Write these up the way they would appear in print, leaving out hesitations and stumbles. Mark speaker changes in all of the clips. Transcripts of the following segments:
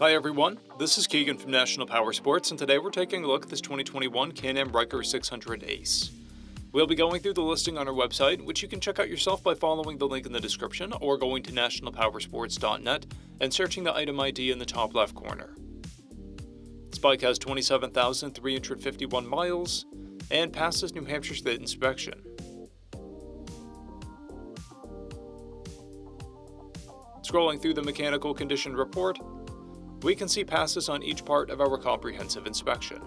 Speaker 1: Hi everyone, this is Keegan from National Powersports, and today we're taking a look at this 2021 Can-Am RYKER 600 Ace. We'll be going through the listing on our website, which you can check out yourself by following the link in the description or going to nationalpowersports.net and searching the item ID in the top left corner. This bike has 27,351 miles and passes New Hampshire State inspection. Scrolling through the mechanical condition report, we can see passes on each part of our comprehensive inspection.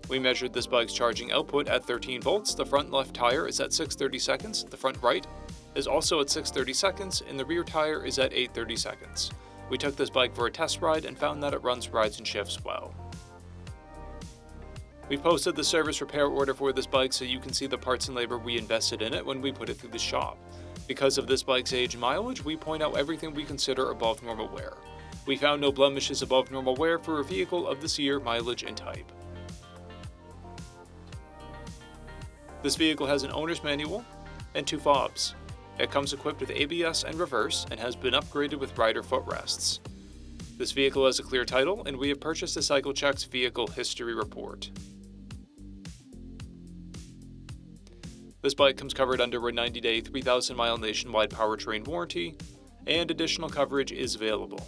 Speaker 1: We measured this bike's charging output at 13 volts, the front left tire is at 630 seconds, the front right is also at 630 seconds, and the rear tire is at 830 seconds. We took this bike for a test ride and found that it runs, rides, and shifts well. We've posted the service repair order for this bike so you can see the parts and labor we invested in it when we put it through the shop. Because of this bike's age and mileage, we point out everything we consider above normal wear. We found no blemishes above normal wear for a vehicle of this year, mileage, and type. This vehicle has an owner's manual and 2 fobs. It comes equipped with ABS and reverse and has been upgraded with rider footrests. This vehicle has a clear title, and we have purchased a CycleCheck's vehicle history report. This bike comes covered under a 90-day, 3,000-mile nationwide powertrain warranty, and additional coverage is available.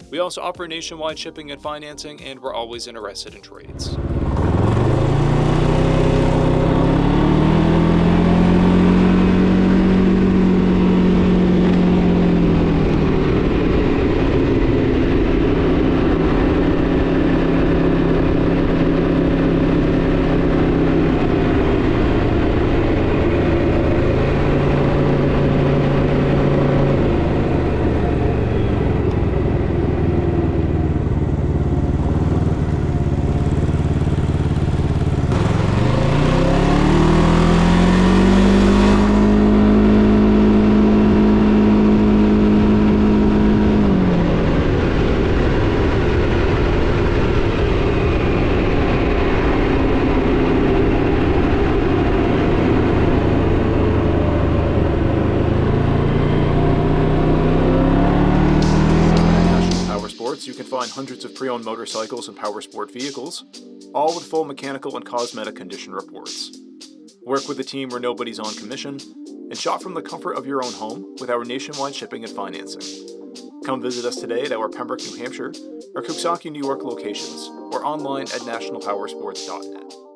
Speaker 1: We also offer nationwide shipping and financing, and we're always interested in trades. You can find hundreds of pre-owned motorcycles and powersport vehicles, all with full mechanical and cosmetic condition reports. Work with a team where nobody's on commission, and shop from the comfort of your own home with our nationwide shipping and financing. Come visit us today at our Pembroke, New Hampshire, or Coxsackie, New York locations, or online at nationalpowersports.net.